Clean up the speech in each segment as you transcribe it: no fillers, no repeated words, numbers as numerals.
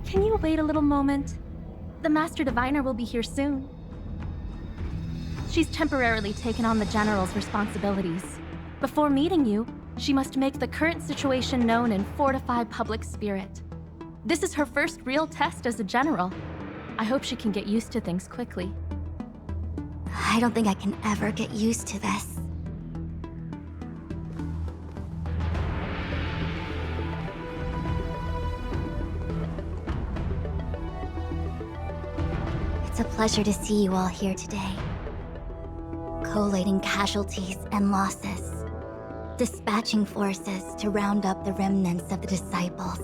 Can you wait a little moment? The Master Diviner will be here soon. She's temporarily taken on the General's responsibilities. Before meeting you, she must make the current situation known and fortify public spirit. This is her first real test as a General. I hope she can get used to things quickly. I don't think I can ever get used to this. It's a pleasure to see you all here today. Collating casualties and losses. Dispatching forces to round up the remnants of the disciples.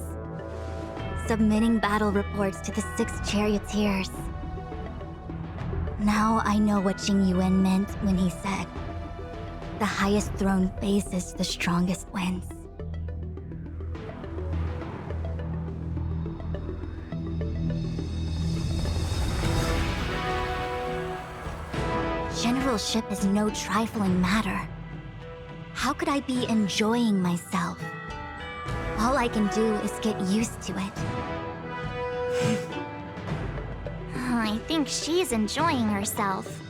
Submitting battle reports to the 6 charioteers. Now I know what Jing Yuan meant when he said, "The highest throne faces the strongest wins." Generalship is no trifling matter. How could I be enjoying myself? All I can do is get used to it. I think she's enjoying herself.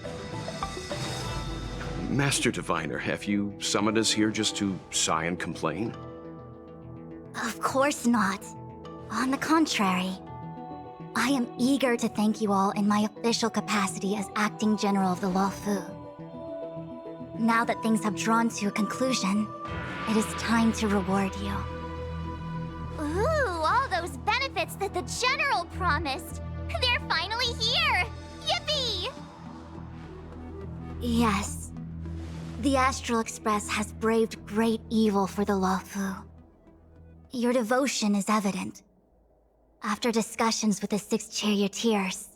Master Diviner, have you summoned us here just to sigh and complain? Of course not. On the contrary. I am eager to thank you all in my official capacity as Acting General of the Luofu. Now that things have drawn to a conclusion, it is time to reward you. Ooh, all those benefits that the General promised! They're finally here! Yippee! Yes. The Astral Express has braved great evil for the Luofu. Your devotion is evident. After discussions with the 6 charioteers,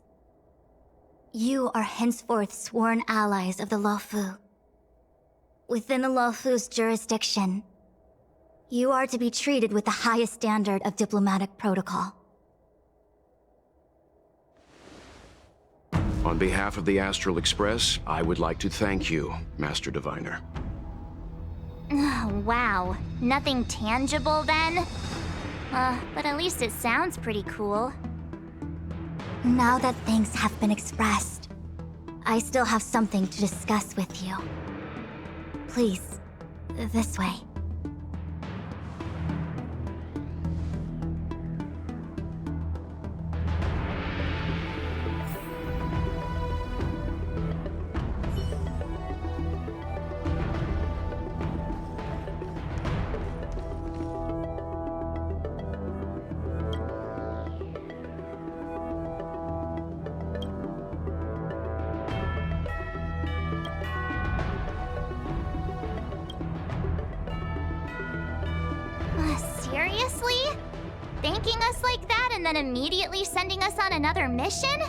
you are henceforth sworn allies of the Luofu. Within the Luofu's jurisdiction, you are to be treated with the highest standard of diplomatic protocol. On behalf of the Astral Express, I would like to thank you, Master Diviner. Wow, nothing tangible then? But at least it sounds pretty cool. Now that things have been expressed, I still have something to discuss with you. Please, this way. Seriously? Thanking us like that and then immediately sending us on another mission?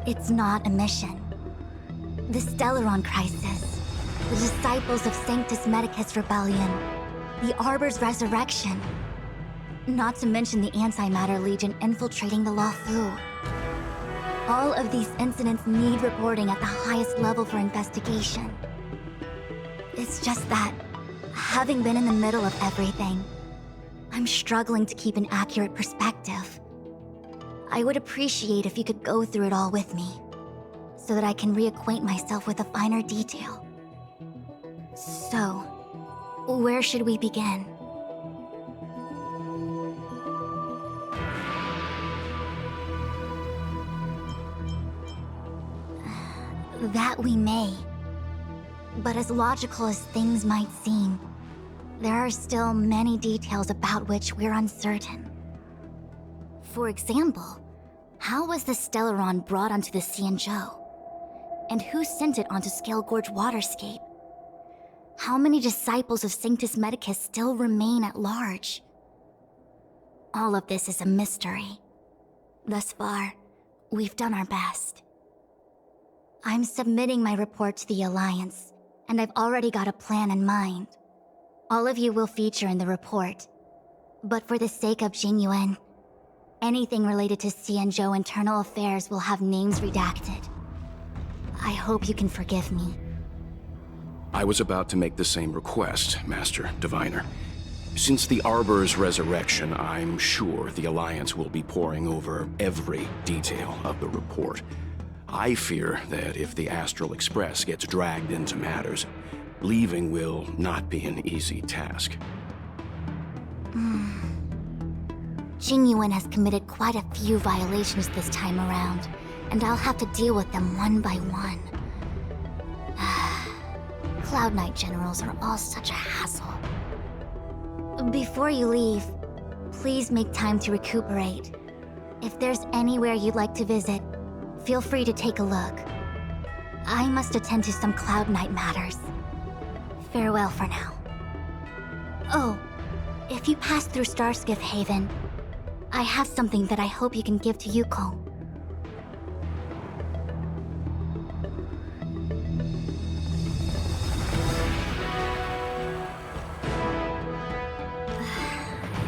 It's not a mission. The Stellaron Crisis, the Disciples of Sanctus Medicus Rebellion, the Arbor's resurrection, not to mention the Antimatter Legion infiltrating the Luofu. All of these incidents need reporting at the highest level for investigation. It's just that, having been in the middle of everything, I'm struggling to keep an accurate perspective. I would appreciate if you could go through it all with me, so that I can reacquaint myself with a finer detail. So, where should we begin? That we may. But as logical as things might seem, there are still many details about which we're uncertain. For example, how was the Stellaron brought onto the Siyuan-zhou? And who sent it onto Scale Gorge Waterscape? How many disciples of Sanctus Medicus still remain at large? All of this is a mystery. Thus far, we've done our best. I'm submitting my report to the Alliance, and I've already got a plan in mind. All of you will feature in the report. But for the sake of Jing Yuan, anything related to Xianzhou internal affairs will have names redacted. I hope you can forgive me. I was about to make the same request, Master Diviner. Since the Arbor's resurrection, I'm sure the Alliance will be poring over every detail of the report. I fear that if the Astral Express gets dragged into matters, leaving will not be an easy task. Jingyuan has committed quite a few violations this time around, and I'll have to deal with them one by one. Cloud Knight generals are all such a hassle. Before you leave, please make time to recuperate. If there's anywhere you'd like to visit, feel free to take a look. I must attend to some Cloud Knight matters. Farewell for now. Oh, if you pass through Starskiff Haven, I have something that I hope you can give to Yukong.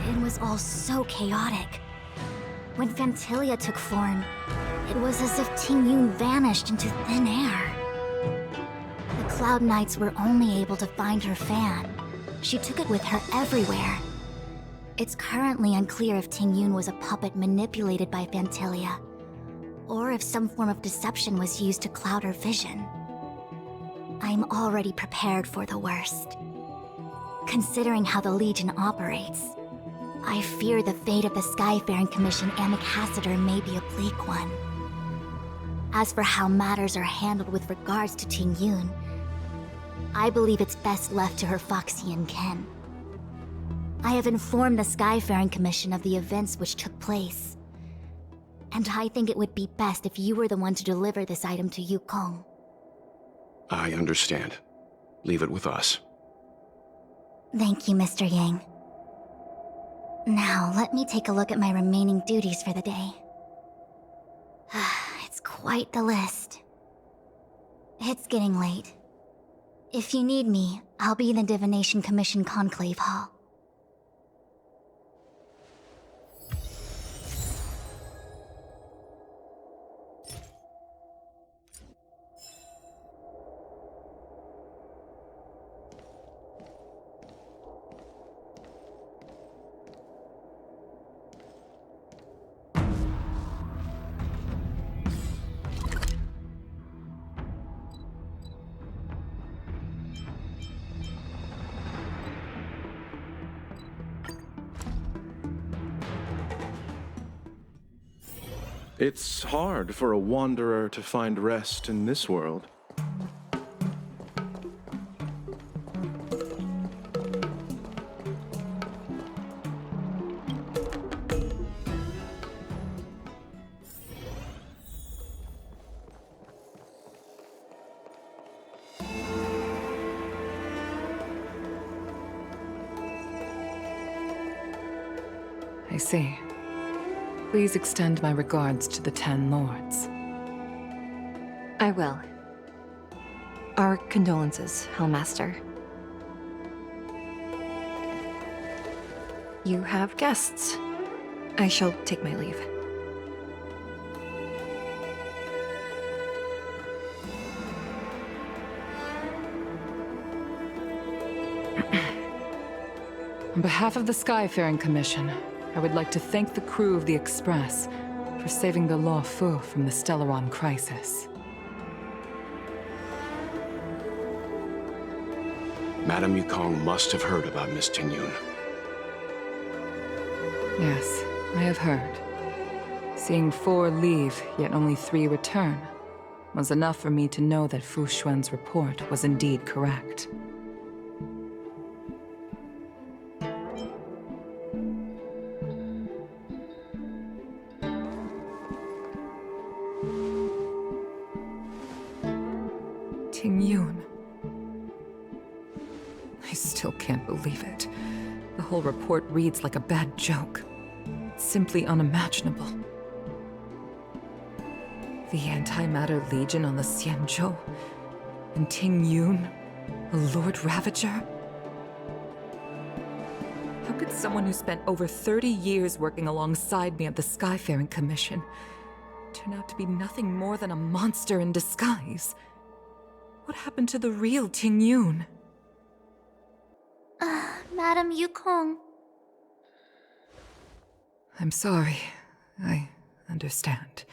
It was all so chaotic. When Fantilia took form, it was as if Tingyun vanished into thin air. The Cloud Knights were only able to find her fan. She took it with her everywhere. It's currently unclear if Tingyun was a puppet manipulated by Fantilia, or if some form of deception was used to cloud her vision. I'm already prepared for the worst. Considering how the Legion operates, I fear the fate of the Skyfaring Commission Ambassador may be a bleak one. As for how matters are handled with regards to Tingyun, I believe it's best left to her Foxian kin. I have informed the Skyfaring Commission of the events which took place, and I think it would be best if you were the one to deliver this item to Yukong. I understand. Leave it with us. Thank you, Mr. Yang. Now, let me take a look at my remaining duties for the day. It's quite the list. It's getting late. If you need me, I'll be in the Divination Commission Conclave Hall. It's hard for a wanderer to find rest in this world. I see. Please extend my regards to the 10 Lords. I will. Our condolences, Hellmaster. You have guests. I shall take my leave. On behalf of the Skyfaring Commission, I would like to thank the crew of the Express for saving the Law Fu from the Stellaron crisis. Madame Yukong must have heard about Miss Tingyun. Yes, I have heard. Seeing 4 leave, yet only 3 return, was enough for me to know that Fu Xuan's report was indeed correct. Tingyun. I still can't believe it. The whole report reads like a bad joke. It's simply unimaginable. The Antimatter Legion on the Xianzhou, and Tingyun, a Lord Ravager? How could someone who spent over 30 years working alongside me at the Skyfaring Commission turn out to be nothing more than a monster in disguise? What happened to the real Tingyun? Madam Yukong. I'm sorry. I understand.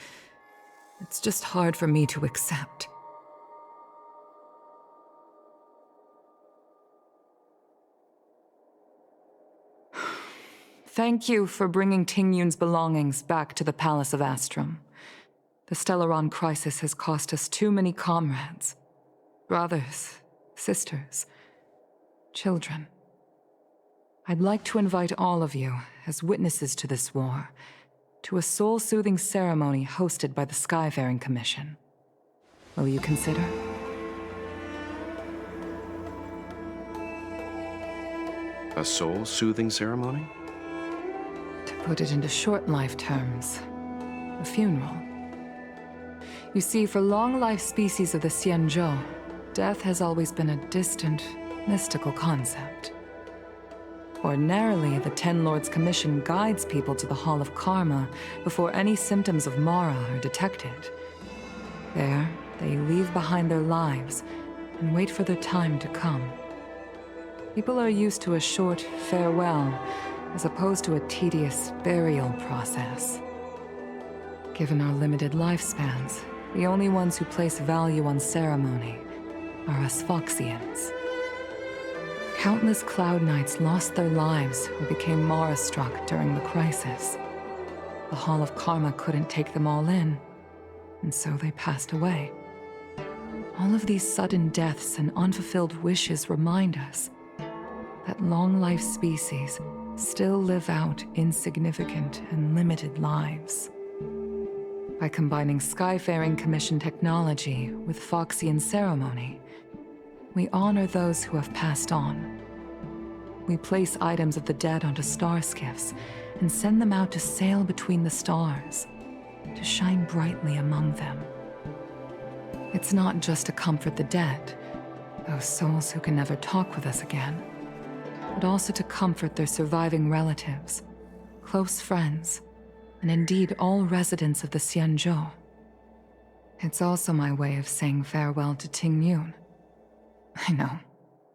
It's just hard for me to accept. Thank you for bringing Tingyun's belongings back to the Palace of Astrum. The Stellaron crisis has cost us too many comrades. Brothers, sisters, children. I'd like to invite all of you, as witnesses to this war, to a soul-soothing ceremony hosted by the Skyfaring Commission. Will you consider? A soul-soothing ceremony? To put it into short life terms, a funeral. You see, for long-life species of the Xianzhou, death has always been a distant, mystical concept. Ordinarily, the Ten Lords Commission guides people to the Hall of Karma before any symptoms of Mara are detected. There, they leave behind their lives and wait for their time to come. People are used to a short farewell as opposed to a tedious burial process. Given our limited lifespans, the only ones who place value on ceremony are us Foxians. Countless Cloud Knights lost their lives or became Mara-struck during the crisis. The Hall of Karma couldn't take them all in, and so they passed away. All of these sudden deaths and unfulfilled wishes remind us that long-life species still live out insignificant and limited lives. By combining Skyfaring Commission technology with Foxian ceremony, we honor those who have passed on. We place items of the dead onto star skiffs and send them out to sail between the stars, to shine brightly among them. It's not just to comfort the dead, those souls who can never talk with us again, but also to comfort their surviving relatives, close friends, and indeed all residents of the Xianzhou. It's also my way of saying farewell to Tingyun. I know,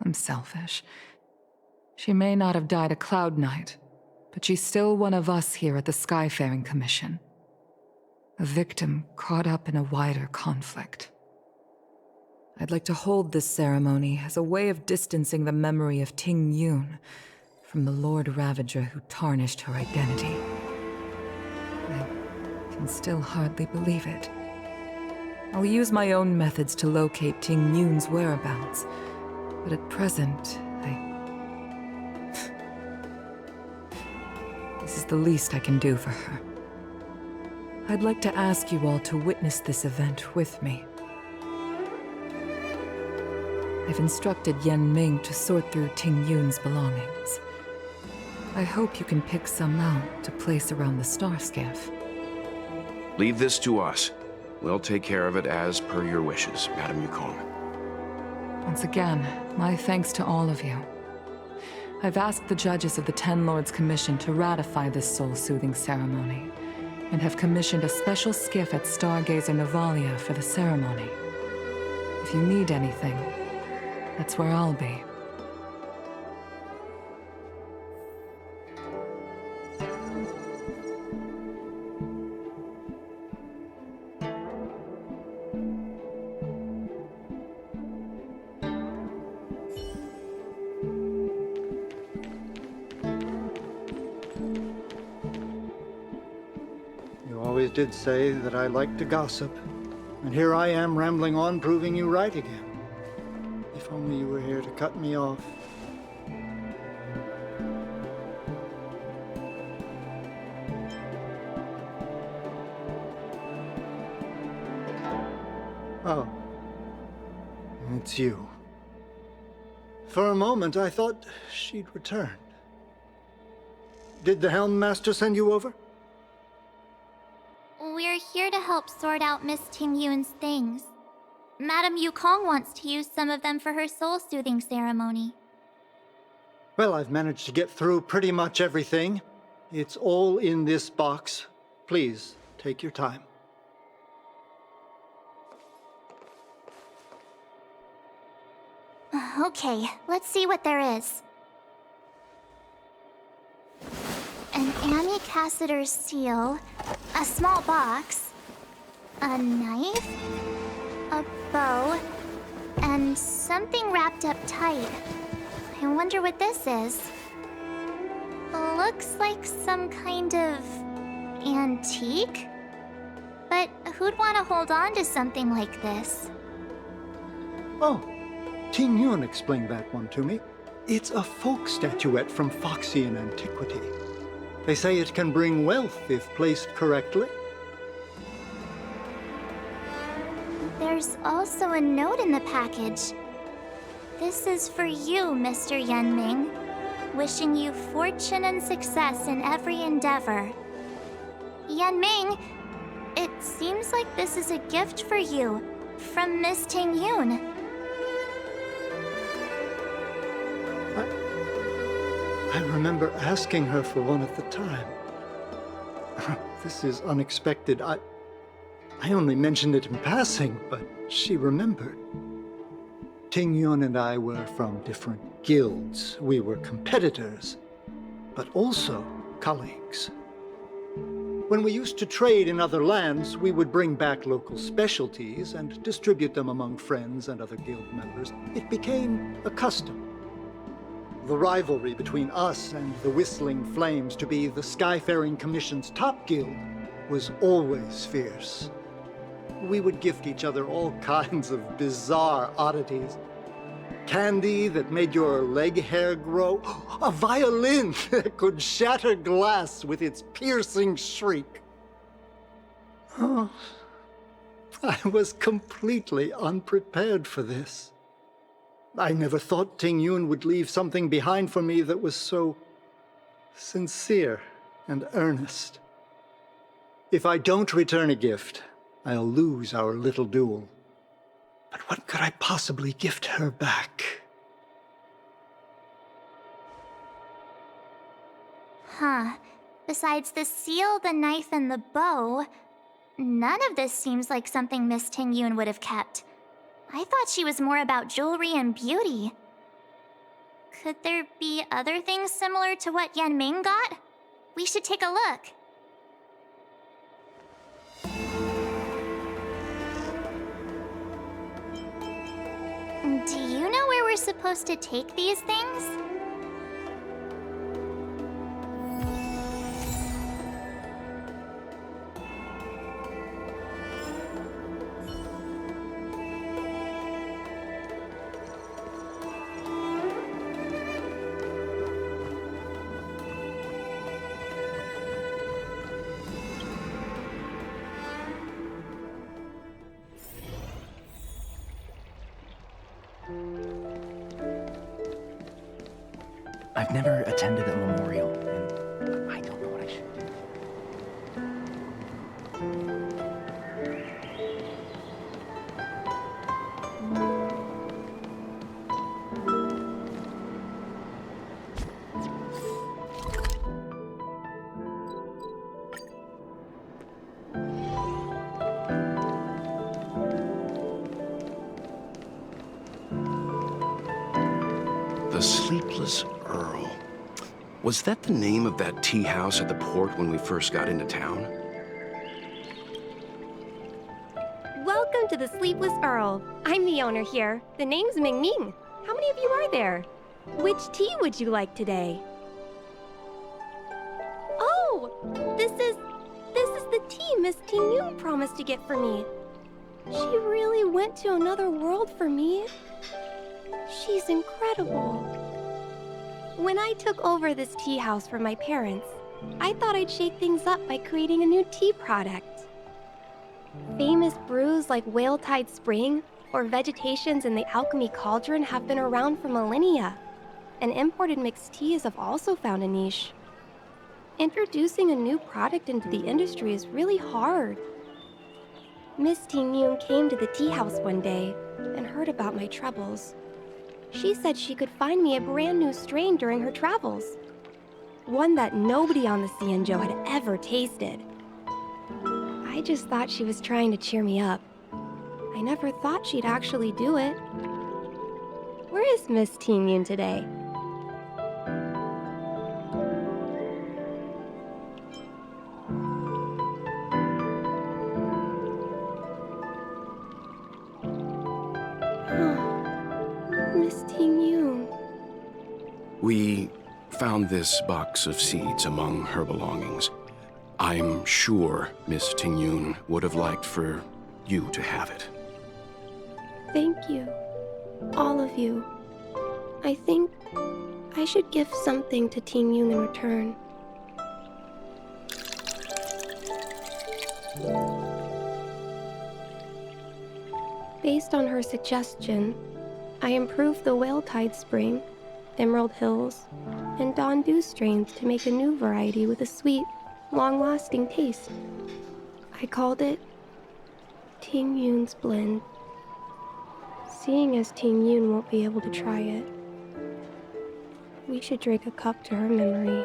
I'm selfish. She may not have died a Cloud Knight, but she's still one of us here at the Skyfaring Commission. A victim caught up in a wider conflict. I'd like to hold this ceremony as a way of distancing the memory of Tingyun from the Lord Ravager who tarnished her identity. I can still hardly believe it. I'll use my own methods to locate Tingyun's whereabouts, but at present, This is the least I can do for her. I'd like to ask you all to witness this event with me. I've instructed Yen Ming to sort through Tingyun's belongings. I hope you can pick some out to place around the star skiff. Leave this to us. We'll take care of it as per your wishes, Madam Yukong. Once again, my thanks to all of you. I've asked the judges of the Ten Lords Commission to ratify this soul-soothing ceremony, and have commissioned a special skiff at Stargazer Navalia for the ceremony. If you need anything, that's where I'll be. You always did say that I like to gossip, and here I am rambling on, proving you right again. If only you were here to cut me off. Oh, it's you. For a moment, I thought she'd returned. Did the Helm Master send you over? We're here to help sort out Miss Tingyun's things. Madam Yukong wants to use some of them for her soul-soothing ceremony. Well, I've managed to get through pretty much everything. It's all in this box. Please, take your time. Okay, let's see what there is. Annie Cassiter's seal, a small box, a knife, a bow, and something wrapped up tight. I wonder what this is. Looks like some kind of antique? But who'd want to hold on to something like this? Oh, Ting Yun explained that one to me. It's a folk statuette from Foxian antiquity. They say it can bring wealth if placed correctly. There's also a note in the package. This is for you, Mr. Yenming. Wishing you fortune and success in every endeavor. Yenming, it seems like this is a gift for you from Miss Ting Yun. I remember asking her for one at the time. This is unexpected. I only mentioned it in passing, but she remembered. Ting Yun and I were from different guilds. We were competitors, but also colleagues. When we used to trade in other lands, we would bring back local specialties and distribute them among friends and other guild members. It became a custom. The rivalry between us and the Whistling Flames to be the Skyfaring Commission's top guild was always fierce. We would gift each other all kinds of bizarre oddities. Candy that made your leg hair grow. A violin that could shatter glass with its piercing shriek. Oh, I was completely unprepared for this. I never thought Ting Yun would leave something behind for me that was so sincere and earnest. If I don't return a gift, I'll lose our little duel. But what could I possibly gift her back? Huh. Besides the seal, the knife, and the bow, none of this seems like something Miss Ting Yun would have kept. I thought she was more about jewelry and beauty. Could there be other things similar to what Yenming got? We should take a look. Do you know where we're supposed to take these things? I've never attended a memorial, and I don't know what I should do. The Sleepless Earl. Was that the name of that tea house at the port when we first got into town? Welcome to the Sleepless Earl. I'm the owner here. The name's Ming Ming. How many of you are there? Which tea would you like today? Oh, this is the tea Miss Ting Yun promised to get for me. She really went to another world for me. She's incredible. When I took over this tea house from my parents, I thought I'd shake things up by creating a new tea product. Famous brews like Whale Tide Spring or Vegetations in the Alchemy Cauldron have been around for millennia, and imported mixed teas have also found a niche. Introducing a new product into the industry is really hard. Miss Ting Yun came to the tea house one day and heard about my troubles. She said she could find me a brand new strain during her travels. One that nobody on the Xianzhou had ever tasted. I just thought she was trying to cheer me up. I never thought she'd actually do it. Where is Miss Ting Yun today? We found this box of seeds among her belongings. I'm sure Miss Tingyun would have liked for you to have it. Thank you. All of you. I think I should give something to Tingyun in return. Based on her suggestion, I improved the Whale Tide Spring, Emerald Hills, and Dawn Dew strains to make a new variety with a sweet, long-lasting taste. I called it Tingyun's Blend. Seeing as Tingyun won't be able to try it, we should drink a cup to her memory.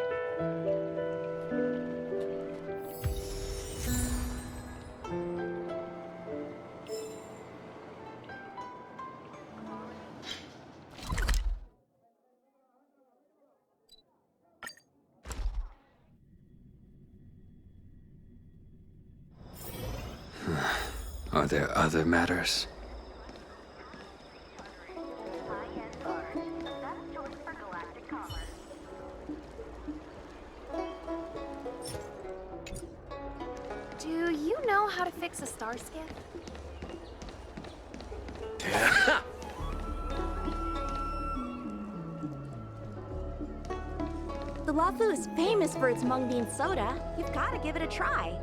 Are there other matters? Do you know how to fix a star skiff? The Lafu is famous for its mung bean soda. You've got to give it a try.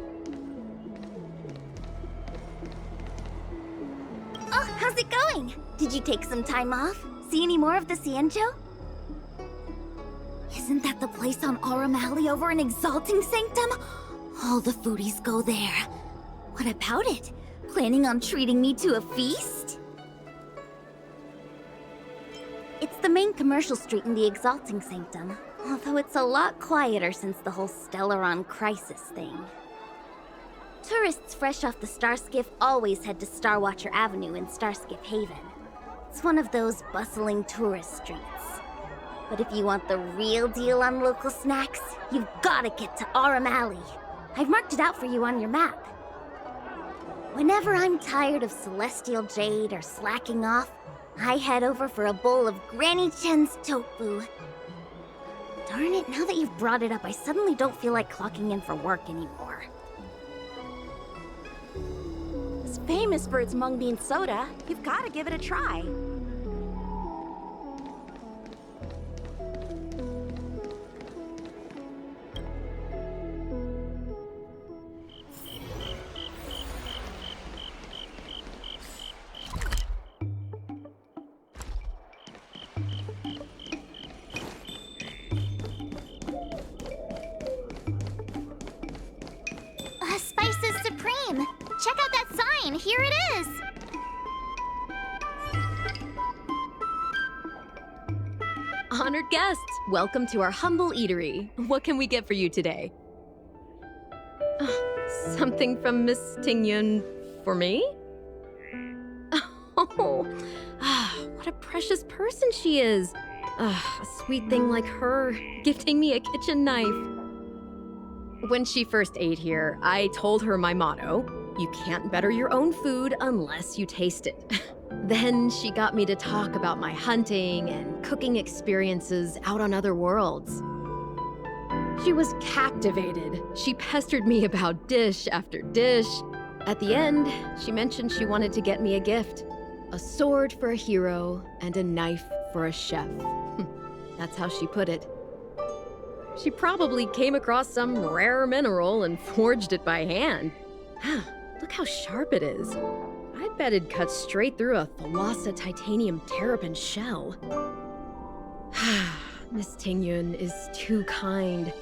Oh, how's it going? Did you take some time off? See any more of the Syanjo? Isn't that the place on Aurum Alley over in Exalting Sanctum? All the foodies go there. What about it? Planning on treating me to a feast? It's the main commercial street in the Exalting Sanctum, although it's a lot quieter since the whole Stellaron crisis thing. Tourists fresh off the Starskiff always head to Starwatcher Avenue in Starskiff Haven. It's one of those bustling tourist streets. But if you want the real deal on local snacks, you've gotta get to Aurum Alley. I've marked it out for you on your map. Whenever I'm tired of Celestial Jade or slacking off, I head over for a bowl of Granny Chen's tofu. Darn it, now that you've brought it up, I suddenly don't feel like clocking in for work anymore. It's famous for its mung bean soda. You've got to give it a try. Spices Supreme! Check out that sign! Here it is! Honored guests, welcome to our humble eatery. What can we get for you today? Something from Miss Tingyun for me? Oh, what a precious person she is. A sweet thing like her, gifting me a kitchen knife. When she first ate here, I told her my motto, you can't better your own food unless you taste it. Then she got me to talk about my hunting and cooking experiences out on other worlds. She was captivated. She pestered me about dish after dish. At the end, she mentioned she wanted to get me a gift. A sword for a hero and a knife for a chef. That's how she put it. She probably came across some rare mineral and forged it by hand. Look how sharp it is. I bet it'd cut straight through a Thalassa titanium terrapin shell. Miss Tingyun is too kind.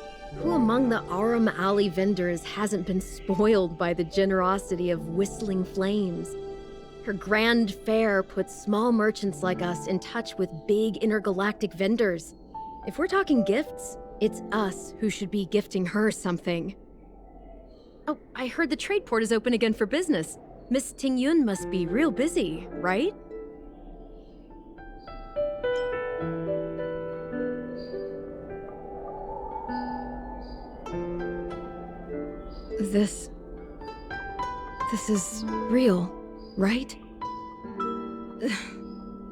Who among the Aurum Alley vendors hasn't been spoiled by the generosity of whistling flames? Her grand fare puts small merchants like us in touch with big intergalactic vendors. If we're talking gifts, it's us who should be gifting her something. Oh, I heard the trade port is open again for business. Miss Tingyun must be real busy, right? This is real, right?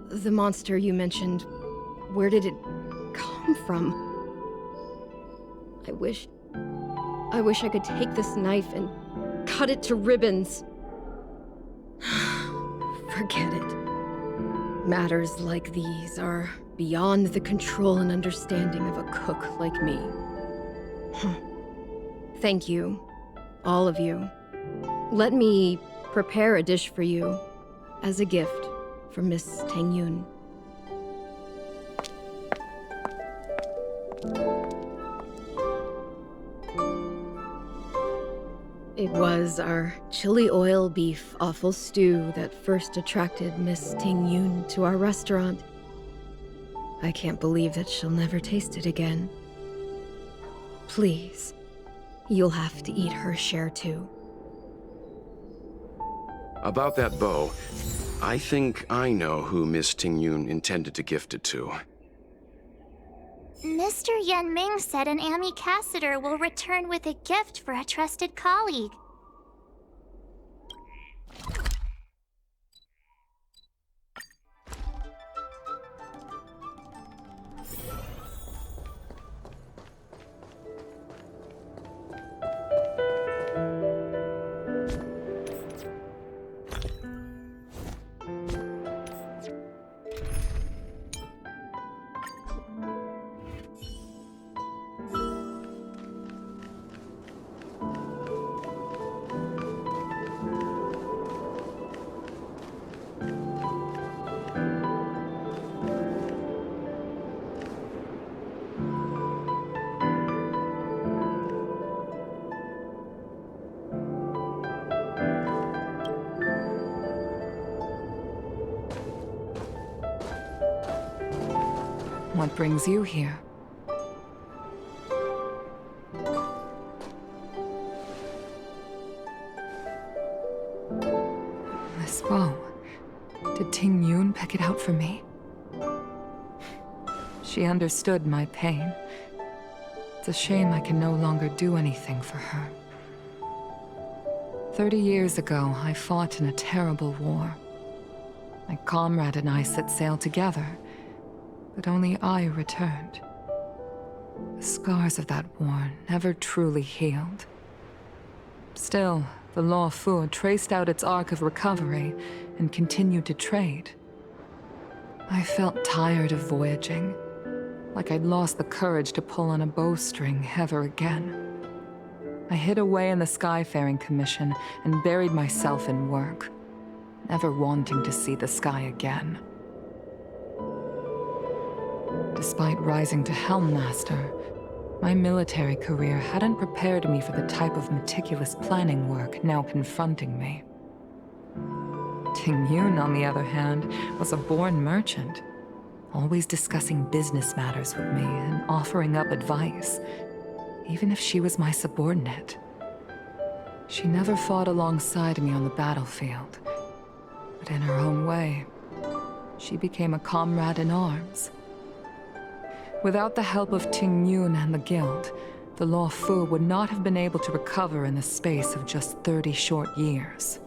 The monster you mentioned, where did it come from? I wish I could take this knife and cut it to ribbons. Forget it. Matters like these are beyond the control and understanding of a cook like me. Thank you, all of you. Let me prepare a dish for you as a gift from Miss Tangyun. It was our chili oil beef offal stew that first attracted Miss Tangyun to our restaurant. I can't believe that she'll never taste it again. Please, you'll have to eat her share too. About that bow, I think I know who Miss Tingyun intended to gift it to. Mr. Yanming said an ambassador will return with a gift for a trusted colleague. What brings you here? This bow. Did Tingyun pick it out for me? She understood my pain. It's a shame I can no longer do anything for her. 30 years ago, I fought in a terrible war. My comrade and I set sail together, but only I returned. The scars of that war never truly healed. Still, the Law Fu traced out its arc of recovery and continued to trade. I felt tired of voyaging, like I'd lost the courage to pull on a bowstring ever again. I hid away in the Skyfaring Commission and buried myself in work, never wanting to see the sky again. Despite rising to Helm Master, my military career hadn't prepared me for the type of meticulous planning work now confronting me. Tingyun, on the other hand, was a born merchant, always discussing business matters with me and offering up advice, even if she was my subordinate. She never fought alongside me on the battlefield, but in her own way, she became a comrade in arms. Without the help of Tingyun and the Guild, the Law Fu would not have been able to recover in the space of just 30 short years.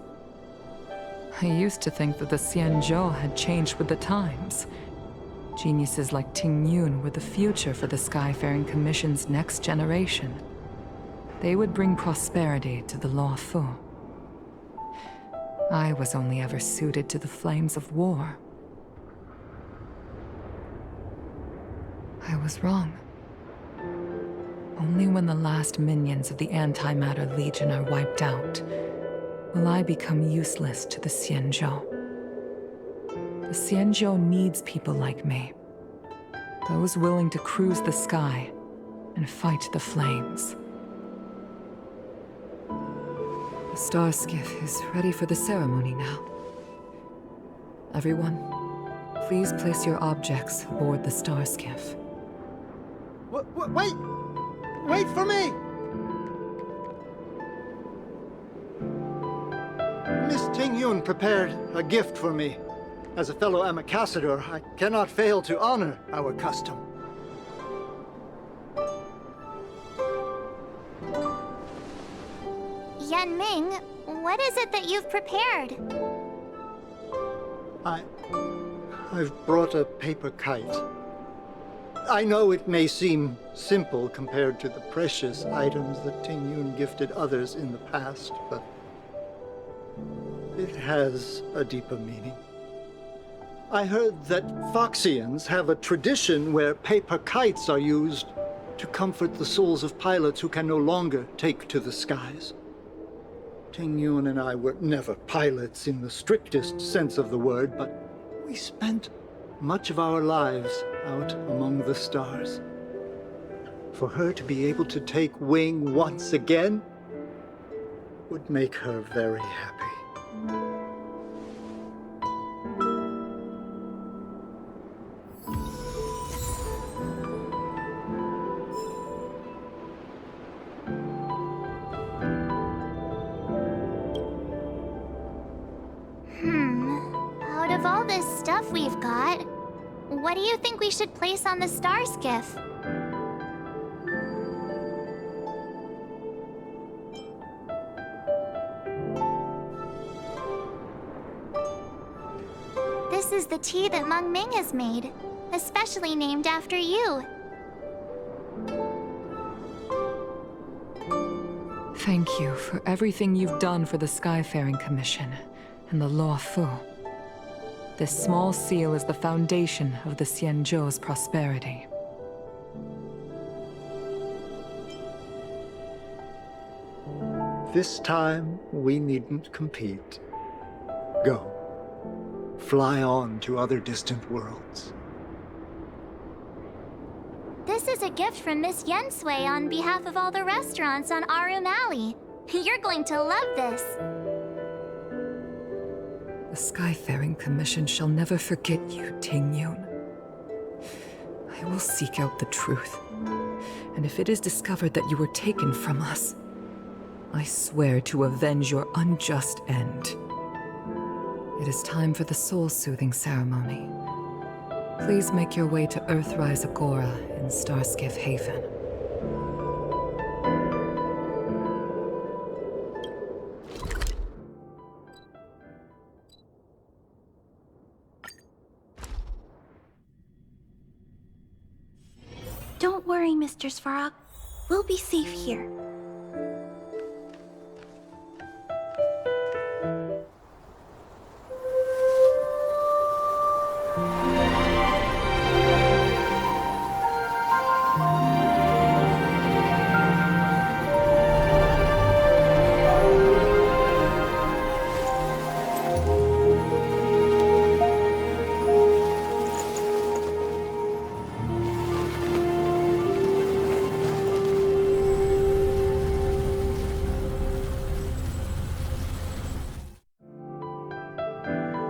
I used to think that the Xianzhou had changed with the times. Geniuses like Tingyun were the future for the Skyfaring Commission's next generation. They would bring prosperity to the Law Fu. I was only ever suited to the flames of war. I was wrong. Only when the last minions of the Antimatter Legion are wiped out will I become useless to the Xianzhou. The Xianzhou needs people like me, those willing to cruise the sky and fight the flames. The star skiff is ready for the ceremony now. Everyone, please place your objects aboard the star skiff. Wait! Wait for me! Miss Tingyun prepared a gift for me. As a fellow ambassador, I cannot fail to honor our custom. Yanming, what is it that you've prepared? I've brought a paper kite. I know it may seem simple compared to the precious items that Ting Yun gifted others in the past, but it has a deeper meaning. I heard that Foxians have a tradition where paper kites are used to comfort the souls of pilots who can no longer take to the skies. Ting Yun and I were never pilots in the strictest sense of the word, but we spent much of our lives out among the stars. For her to be able to take wing once again would make her very happy. Out of all this stuff we've got, what do you think we should place on the star skiff? This is the tea that Meng Ming has made, especially named after you. Thank you for everything you've done for the Skyfaring Commission and the Law Fu. This small seal is the foundation of the Xianzhou's prosperity. This time, we needn't compete. Go. Fly on to other distant worlds. This is a gift from Miss Yensui on behalf of all the restaurants on Arum Alley. You're going to love this. The Skyfaring Commission shall never forget you, Ting Yun. I will seek out the truth. And if it is discovered that you were taken from us, I swear to avenge your unjust end. It is time for the soul-soothing ceremony. Please make your way to Earthrise Agora in Starskiff Haven. Don't worry, Mr. Svarog. We'll be safe here.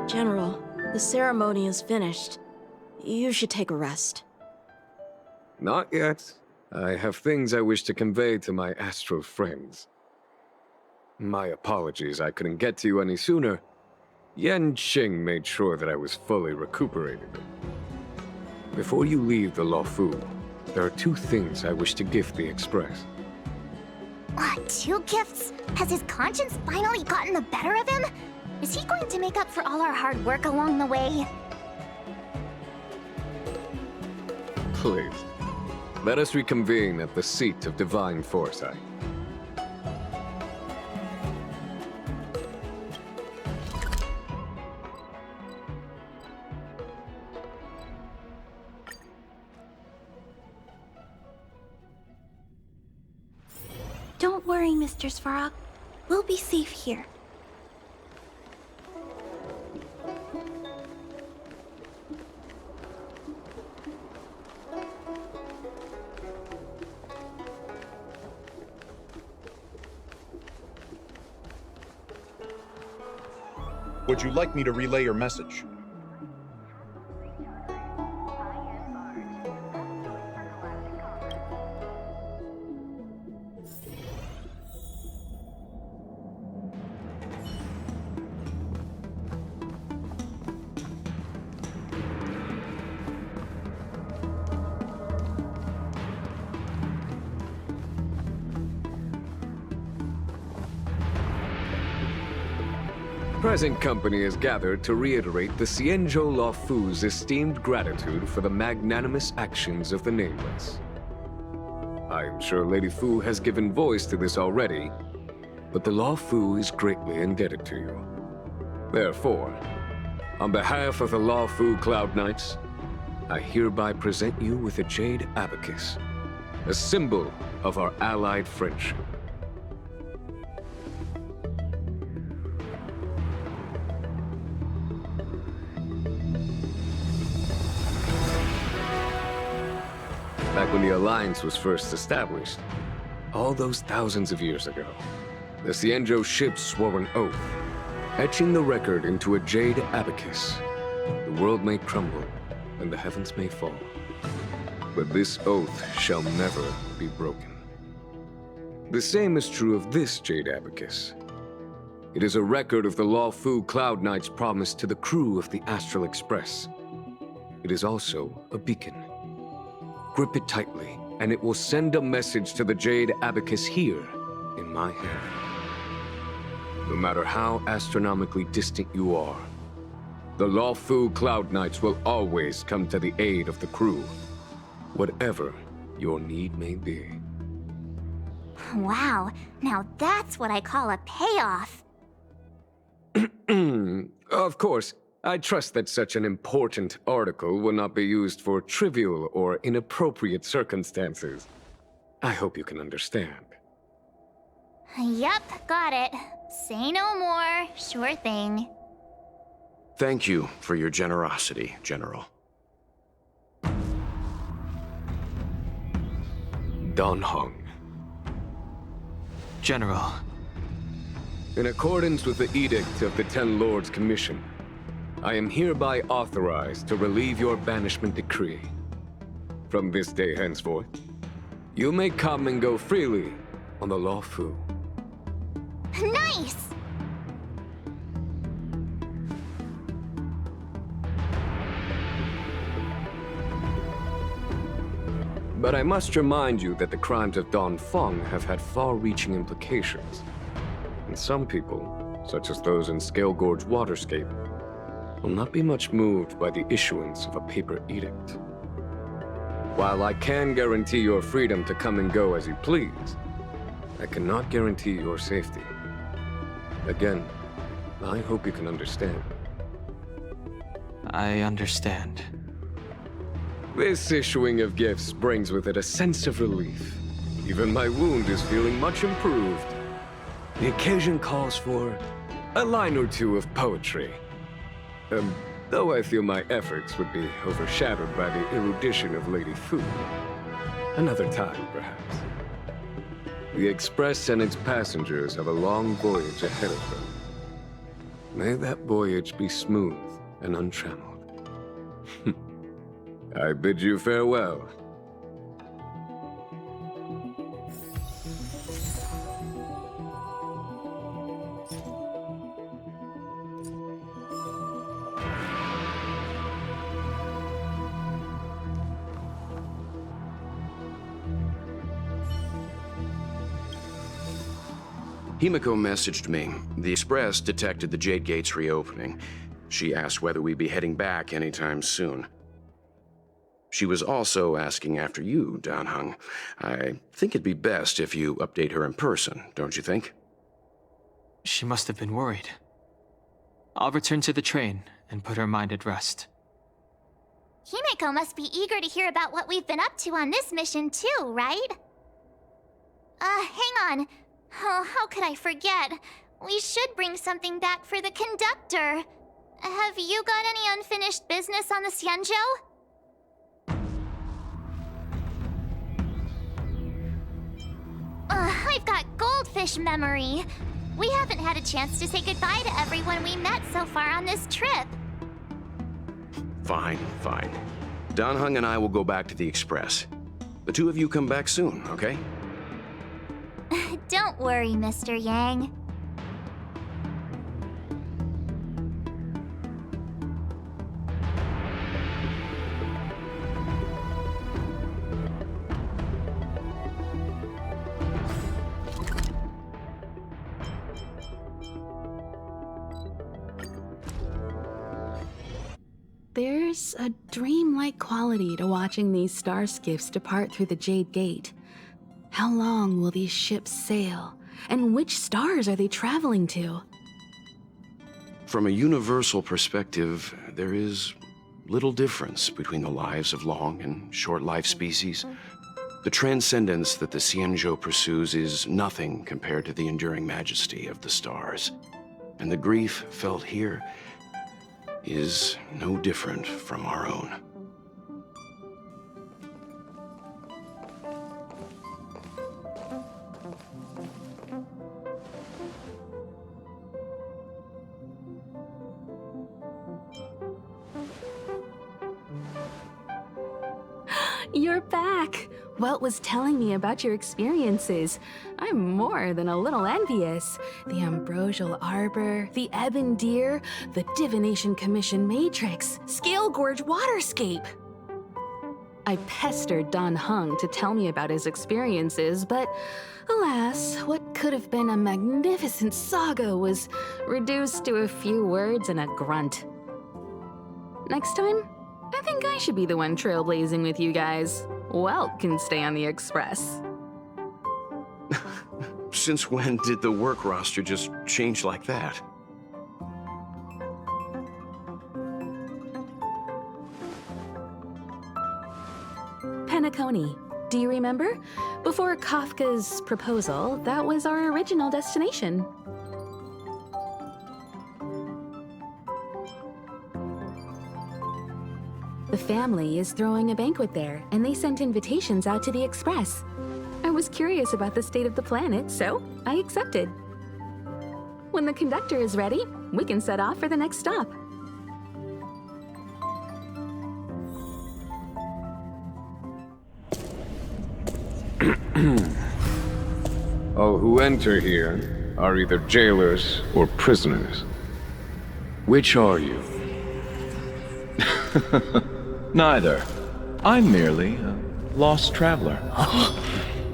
General, the ceremony is finished. You should take a rest. Not yet. I have things I wish to convey to my astro friends. My apologies I couldn't get to you any sooner. Yan Qing made sure that I was fully recuperated. Before you leave the Luofu, there are two things I wish to gift the Express. Two gifts? Has his conscience finally gotten the better of him? Is he going to make up for all our hard work along the way? Please, let us reconvene at the seat of divine foresight. Don't worry, Mr. Svarog. We'll be safe here. Would you like me to relay your message? Present company is gathered to reiterate the Xianzhou Law Fu's esteemed gratitude for the magnanimous actions of the Nameless. I am sure Lady Fu has given voice to this already, but the Law Fu is greatly indebted to you. Therefore, on behalf of the Law Fu Cloud Knights, I hereby present you with a Jade Abacus, a symbol of our allied friendship. Back when the Alliance was first established, all those thousands of years ago, the Xianzhou ships swore an oath, etching the record into a Jade Abacus. The world may crumble, and the heavens may fall, but this oath shall never be broken. The same is true of this Jade Abacus. It is a record of the Law Fu Cloud Knight's promise to the crew of the Astral Express. It is also a beacon. Grip it tightly, and it will send a message to the Jade Abacus here, in my hand. No matter how astronomically distant you are, the Law Fu Cloud Knights will always come to the aid of the crew, whatever your need may be. Wow, now that's what I call a payoff. Of course, I trust that such an important article will not be used for trivial or inappropriate circumstances. I hope you can understand. Yep, got it. Say no more. Sure thing. Thank you for your generosity, General. Dan Heng. General. In accordance with the Edict of the Ten Lords Commission, I am hereby authorized to relieve your banishment decree. From this day henceforth, you may come and go freely on the Law Fu. Nice! But I must remind you that the crimes of Don Feng have had far-reaching implications. And some people, such as those in Scale Gorge Waterscape, will not be much moved by the issuance of a paper edict. While I can guarantee your freedom to come and go as you please, I cannot guarantee your safety. Again, I hope you can understand. I understand. This issuing of gifts brings with it a sense of relief. Even my wound is feeling much improved. The occasion calls for a line or two of poetry. Though I feel my efforts would be overshadowed by the erudition of Lady Fu. Another time, perhaps. The Express and its passengers have a long voyage ahead of them. May that voyage be smooth and untrammeled. I bid you farewell. Himiko messaged me. The Express detected the Jade Gates reopening. She asked whether we'd be heading back anytime soon. She was also asking after you, Dan Heng. I think it'd be best if you update her in person, don't you think? She must have been worried. I'll return to the train and put her mind at rest. Himiko must be eager to hear about what we've been up to on this mission too, right? Hang on. Oh, how could I forget? We should bring something back for the conductor. Have you got any unfinished business on the Xianzhou? I've got goldfish memory. We haven't had a chance to say goodbye to everyone we met so far on this trip. Fine, fine. Dan Heng and I will go back to the Express. The two of you come back soon, okay? Don't worry, Mr. Yang. There's a dreamlike quality to watching these star skiffs depart through the Jade Gate. How long will these ships sail? And which stars are they traveling to? From a universal perspective, there is little difference between the lives of long and short life species. The transcendence that the Xianzhou pursues is nothing compared to the enduring majesty of the stars. And the grief felt here is no different from our own. You're back! Welt was telling me about your experiences. I'm more than a little envious. The Ambrosial Arbor, the Ebon Deer, the Divination Commission Matrix, Scale Gorge Waterscape. I pestered Don Hung to tell me about his experiences, but alas, what could have been a magnificent saga was reduced to a few words and a grunt. Next time, I think I should be the one trailblazing with you guys. Welt can stay on the Express. Since when did the work roster just change like that? Penacony. Do you remember? Before Kafka's proposal, that was our original destination. The family is throwing a banquet there, and they sent invitations out to the Express. I was curious about the state of the planet, so I accepted. When the conductor is ready, we can set off for the next stop. All who enter here are either jailers or prisoners. Which are you? Neither. I'm merely a lost traveler.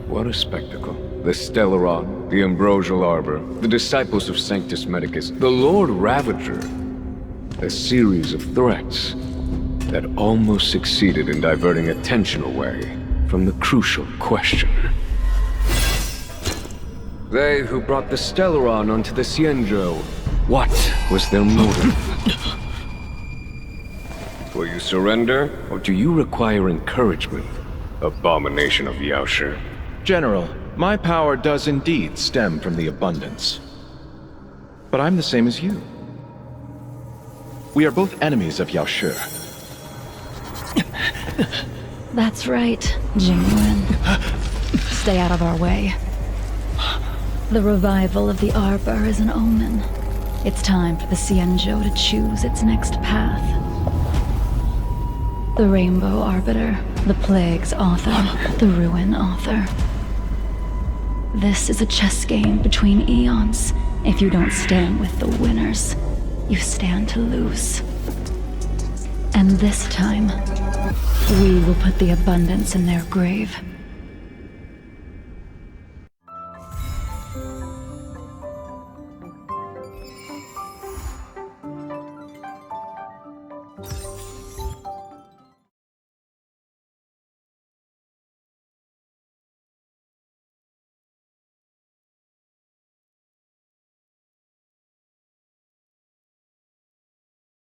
What a spectacle. The Stellaron, the Ambrosial Arbor, the Disciples of Sanctus Medicus, the Lord Ravager. A series of threats that almost succeeded in diverting attention away from the crucial question. They who brought the Stellaron onto the Xianzhou, what was their motive? Will you surrender, or do you require encouragement, abomination of Yaoshi? General, my power does indeed stem from the abundance. But I'm the same as you. We are both enemies of Yaoshi. That's right, Jingyuan. Stay out of our way. The revival of the Arbor is an omen. It's time for the Xianzhou to choose its next path. The Rainbow Arbiter, the Plague's author, the Ruin author. This is a chess game between eons. If you don't stand with the winners, you stand to lose. And this time, we will put the abundance in their grave.